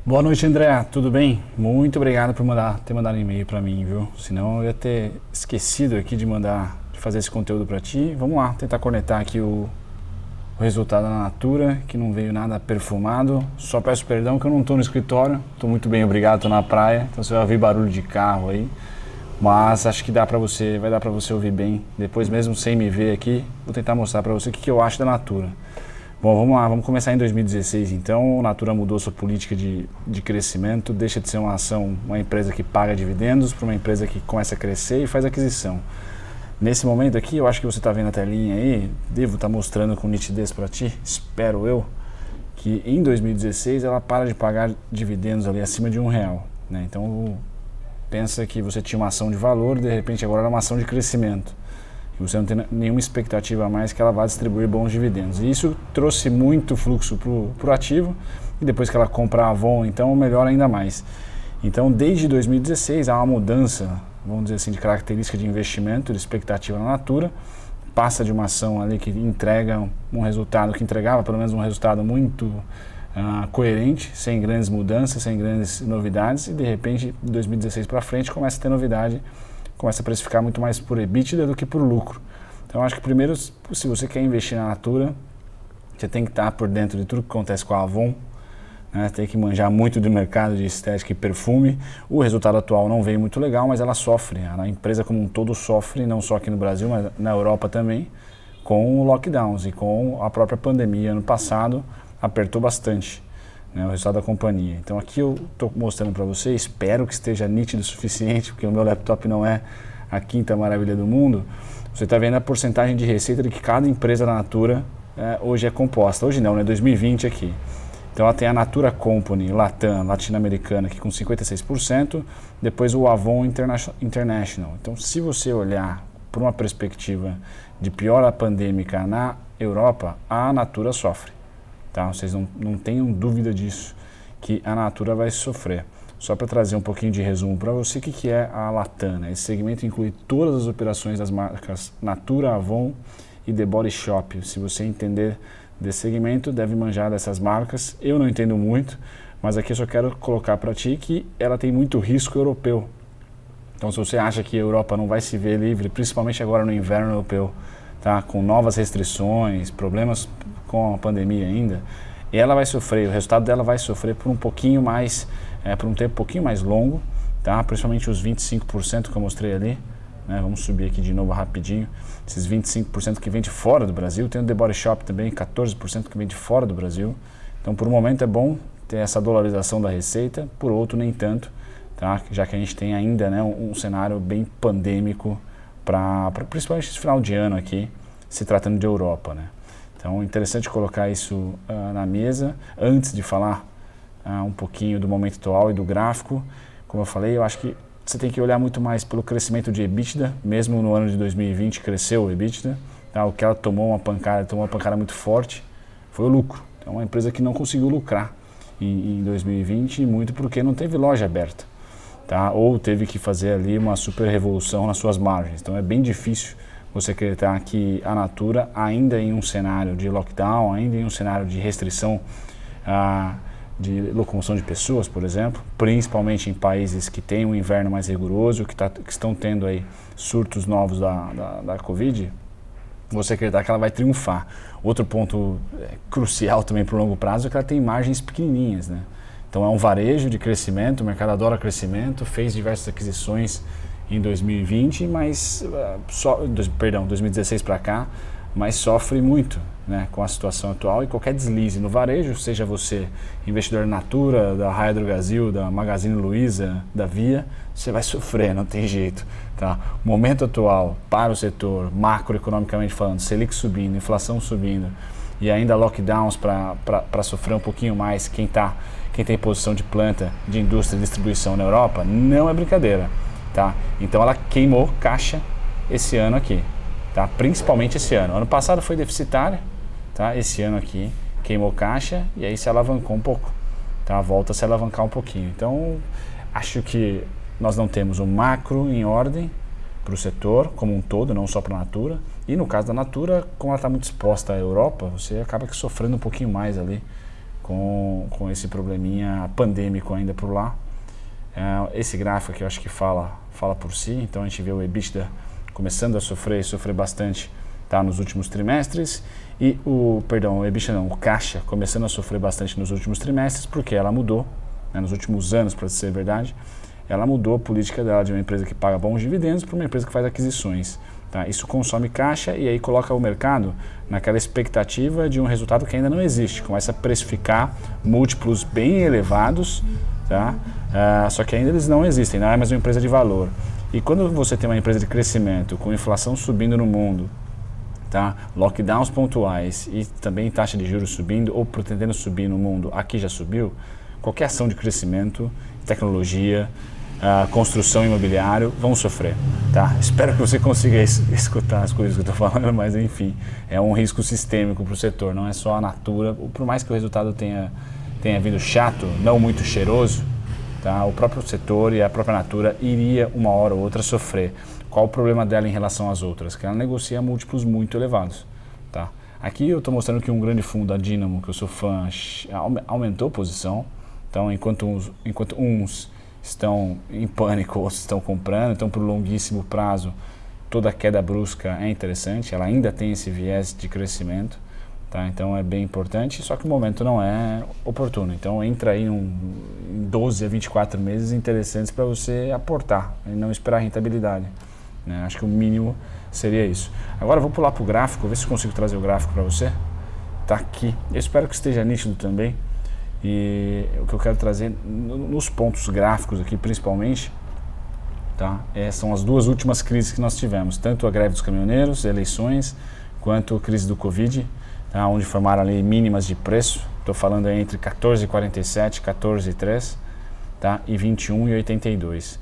Boa noite, André. Tudo bem? Muito obrigado por ter mandado e-mail para mim, viu? Senão eu ia ter esquecido aqui de fazer esse conteúdo para ti. Vamos lá, tentar conectar aqui o resultado da Natura, que não veio nada perfumado. Só peço perdão que eu não estou no escritório. Estou muito bem, obrigado. Estou na praia, então você vai ouvir barulho de carro aí. Mas acho que vai dar para você ouvir bem. Depois, mesmo sem me ver aqui, vou tentar mostrar para você o que eu acho da Natura. Bom, vamos lá, vamos começar em 2016 então. A Natura mudou sua política de crescimento, deixa de ser uma empresa que paga dividendos para uma empresa que começa a crescer e faz aquisição. Nesse momento aqui, eu acho que você está vendo a telinha aí, devo estar mostrando com nitidez para ti, espero eu, que em 2016 ela para de pagar dividendos ali acima de R$1, né? Então, pensa que você tinha uma ação de valor, de repente agora ela é uma ação de crescimento. E você não tem nenhuma expectativa a mais que ela vá distribuir bons dividendos. E isso trouxe muito fluxo para o ativo, e depois que ela compra a Avon, então melhora ainda mais. Então, desde 2016 há uma mudança, vamos dizer assim, de característica de investimento, de expectativa na Natura, passa de uma ação ali que entrega um resultado, que entregava pelo menos um resultado muito coerente, sem grandes mudanças, sem grandes novidades, e de repente, de 2016 para frente, começa a ter novidade, começa a precificar muito mais por EBITDA do que por lucro. Então, acho que primeiro, se você quer investir na Natura, você tem que estar por dentro de tudo que acontece com a Avon, né? Tem que manjar muito do mercado de estética e perfume. O resultado atual não veio muito legal, mas ela sofre. A empresa como um todo sofre, não só aqui no Brasil, mas na Europa também, com lockdowns e com a própria pandemia. Ano passado apertou bastante, né, o resultado da companhia. Então aqui eu estou mostrando para você, espero que esteja nítido o suficiente, porque o meu laptop não é a quinta maravilha do mundo. Você está vendo a porcentagem de receita de que cada empresa da Natura hoje é composta. Hoje não, né? 2020 aqui. Então ela tem a Natura Company, Latam, latino-americana, aqui com 56%, depois o Avon International. Então, se você olhar por uma perspectiva de piora pandêmica na Europa, a Natura sofre. Tá? Vocês não tenham dúvida disso, que a Natura vai sofrer. Só para trazer um pouquinho de resumo para você, o que é a Latam, né? Esse segmento inclui todas as operações das marcas Natura, Avon e The Body Shop. Se você entender desse segmento, deve manjar dessas marcas. Eu não entendo muito, mas aqui eu só quero colocar para ti que ela tem muito risco europeu. Então, se você acha que a Europa não vai se ver livre, principalmente agora no inverno europeu, tá, com novas restrições, problemas com a pandemia ainda, ela vai sofrer, o resultado dela vai sofrer por um pouquinho mais, por um tempo um pouquinho mais longo, tá? Principalmente os 25% que eu mostrei ali, né? Vamos subir aqui de novo rapidinho, esses 25% que vem de fora do Brasil, tem o The Body Shop também, 14% que vem de fora do Brasil. Então, por um momento é bom ter essa dolarização da receita, por outro nem tanto, tá? Já que a gente tem ainda, né, um cenário bem pandêmico, principalmente esse final de ano aqui, se tratando de Europa, né? Então, é interessante colocar isso na mesa. Antes de falar um pouquinho do momento atual e do gráfico, como eu falei, eu acho que você tem que olhar muito mais pelo crescimento de EBITDA, mesmo no ano de 2020 cresceu o EBITDA, tá? O que ela tomou uma pancada muito forte, foi o lucro. Então, é uma empresa que não conseguiu lucrar em 2020, muito porque não teve loja aberta, tá? Ou teve que fazer ali uma super revolução nas suas margens. Então, é bem difícil você acreditar que a Natura, ainda em um cenário de lockdown, ainda em um cenário de restrição de locomoção de pessoas, por exemplo, principalmente em países que têm um inverno mais rigoroso, que estão tendo aí surtos novos da Covid, você acreditar que ela vai triunfar. Outro ponto crucial também para o longo prazo é que ela tem margens pequenininhas, né? Então é um varejo de crescimento, o mercado adora crescimento, fez diversas aquisições em 2020, mas 2016 para cá, mas sofre muito, né, com a situação atual, e qualquer deslize no varejo, seja você investidor da Natura, da Raia Drogasil, da Magazine Luiza, da Via, você vai sofrer, não tem jeito, tá? O momento atual para o setor, macroeconomicamente falando, Selic subindo, inflação subindo e ainda lockdowns para sofrer um pouquinho mais, quem tem posição de planta de indústria e distribuição na Europa, não é brincadeira, tá? Então ela queimou caixa esse ano aqui. Tá? Principalmente esse ano. Ano passado foi deficitária, tá? Esse ano aqui queimou caixa e aí se alavancou um pouco, tá? Volta a se alavancar um pouquinho. Então, acho que nós não temos um macro em ordem para o setor como um todo, não só para a Natura. E no caso da Natura, como ela está muito exposta à Europa, você acaba que sofrendo um pouquinho mais ali com esse probleminha pandêmico ainda por lá. Esse gráfico aqui eu acho que fala por si. Então a gente vê o EBITDA começando a sofrer bastante, tá, nos últimos trimestres, e o caixa começando a sofrer bastante nos últimos trimestres, porque ela mudou, né, nos últimos anos, para ser verdade, ela mudou a política dela de uma empresa que paga bons dividendos para uma empresa que faz aquisições. Tá? Isso consome caixa e aí coloca o mercado naquela expectativa de um resultado que ainda não existe. Começa a precificar múltiplos bem elevados, tá? Só que ainda eles não existem, não é mais uma empresa de valor. E quando você tem uma empresa de crescimento, com inflação subindo no mundo, tá? Lockdowns pontuais e também taxa de juros subindo ou pretendendo subir no mundo, aqui já subiu, qualquer ação de crescimento, tecnologia, construção imobiliária vão sofrer, tá? Espero que você consiga escutar as coisas que eu estou falando, mas enfim, é um risco sistêmico para o setor, não é só a Natura. Por mais que o resultado tenha vindo chato, não muito cheiroso, tá? O próprio setor e a própria Natura iria uma hora ou outra sofrer. Qual o problema dela em relação às outras? Que ela negocia múltiplos muito elevados, tá? Aqui eu estou mostrando que um grande fundo, a Dynamo, que eu sou fã, aumentou a posição. Então, enquanto uns estão em pânico, outros estão comprando, então para o longuíssimo prazo, toda queda brusca é interessante, ela ainda tem esse viés de crescimento, tá? Então é bem importante, só que o momento não é oportuno. Então entra aí em 12 a 24 meses interessantes para você aportar e não esperar rentabilidade, né? Acho que o mínimo seria isso. Agora eu vou pular para o gráfico, ver se consigo trazer o gráfico para você. Tá aqui, eu espero que esteja nítido também. E o que eu quero trazer nos pontos gráficos aqui principalmente, tá, são as duas últimas crises que nós tivemos, tanto a greve dos caminhoneiros, eleições, quanto a crise do Covid, tá, onde formaram ali mínimas de preço. Estou falando aí entre 14,47, 14,3, tá, e 21,82.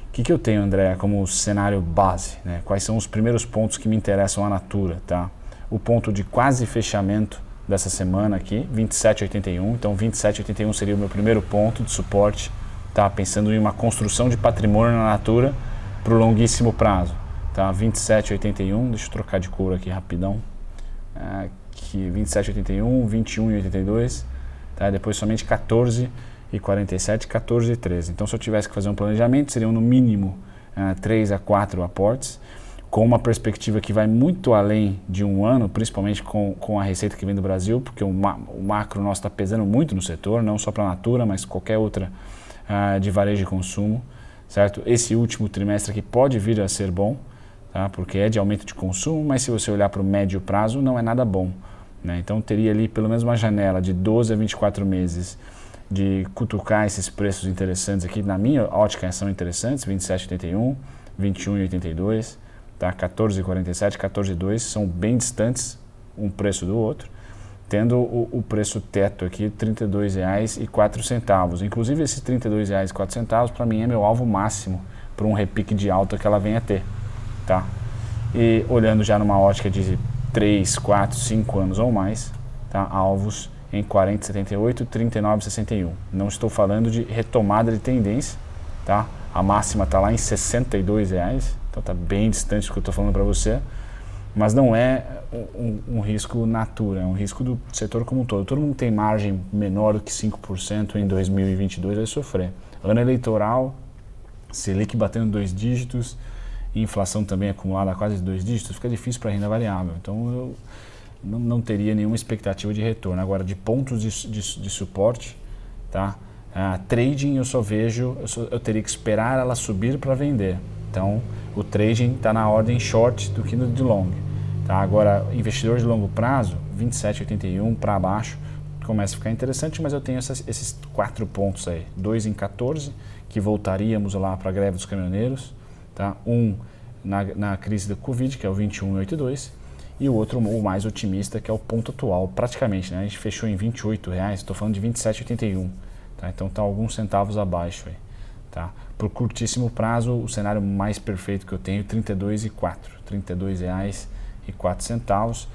O que eu tenho, André, como cenário base, né? Quais são os primeiros pontos que me interessam a Natura, tá? O ponto de quase fechamento dessa semana aqui, 27,81. Então 27,81 seria o meu primeiro ponto de suporte, tá? Pensando em uma construção de patrimônio na Natura para o longuíssimo prazo, tá? 27,81. Deixa eu trocar de cor aqui rapidão. Aqui 27,81, 21,82, tá? Depois somente 14,47, 14,13. Então se eu tivesse que fazer um planejamento, seriam no mínimo 3 a 4 aportes, com uma perspectiva que vai muito além de um ano, principalmente com a receita que vem do Brasil, porque o macro nosso está pesando muito no setor, não só para a Natura, mas qualquer outra de varejo e consumo, certo? Esse último trimestre aqui pode vir a ser bom, tá? Porque é de aumento de consumo, mas se você olhar para o médio prazo, não é nada bom, né? Então teria ali pelo menos uma janela de 12 a 24 meses de cutucar esses preços interessantes aqui, na minha ótica são interessantes, 27,81, 21,82, tá? 14,47, 14,2 são bem distantes um preço do outro, tendo o preço teto aqui R$ 32,04. Inclusive esse R$ 32,04 para mim é meu alvo máximo para um repique de alta que ela venha a ter, tá? E olhando já numa ótica de 3, 4, 5 anos ou mais, tá? Alvos em 40,78, 39,61. Não estou falando de retomada de tendência, tá? A máxima está lá em R$ 62,00. Então está bem distante do que eu estou falando para você, mas não é um risco Natura, é um risco do setor como um todo. Todo mundo tem margem menor do que 5% em 2022 vai sofrer. Ano eleitoral, Selic batendo 2 dígitos, inflação também acumulada a quase 2 dígitos, fica difícil para renda variável. Então eu não teria nenhuma expectativa de retorno. Agora, de pontos de suporte, tá? Trading eu só vejo, eu teria que esperar ela subir para vender. Então, o trading está na ordem short do que no de long. Tá? Agora, investidor de longo prazo, 27,81 para baixo, começa a ficar interessante, mas eu tenho esses 4 pontos aí. 2 em 14, que voltaríamos lá para a greve dos caminhoneiros. Tá? Um na crise da Covid, que é o 21,82. E o outro, o mais otimista, que é o ponto atual, praticamente. Né? A gente fechou em R$ 28,00, estou falando de 27,81. Tá? Então, está alguns centavos abaixo aí. Tá? Por curtíssimo prazo, o cenário mais perfeito que eu tenho, R$ 32,04, R$ 32,04.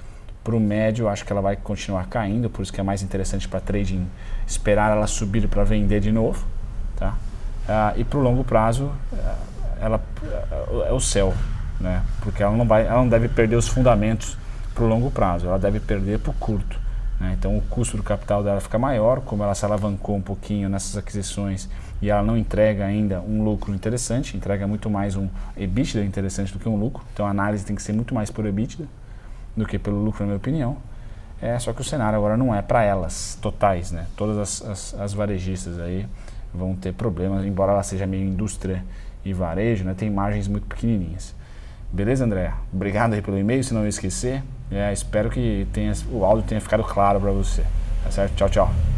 Para o médio, acho que ela vai continuar caindo, por isso que é mais interessante para trading esperar ela subir para vender de novo. Tá? E para o longo prazo, ela é o céu, né? Porque ela não deve perder os fundamentos para o longo prazo, ela deve perder para o curto. né? Então o custo do capital dela fica maior, como ela se alavancou um pouquinho nessas aquisições e ela não entrega ainda um lucro interessante, entrega muito mais um EBITDA interessante do que um lucro. Então a análise tem que ser muito mais por EBITDA do que pelo lucro, na minha opinião. Só que o cenário agora não é para elas totais, né? Todas as varejistas aí vão ter problemas, embora ela seja meio indústria e varejo, né? Tem margens muito pequenininhas. Beleza, André? Obrigado aí pelo e-mail, se não eu esquecer. Espero que o áudio tenha ficado claro para você. Tá certo? Tchau, tchau.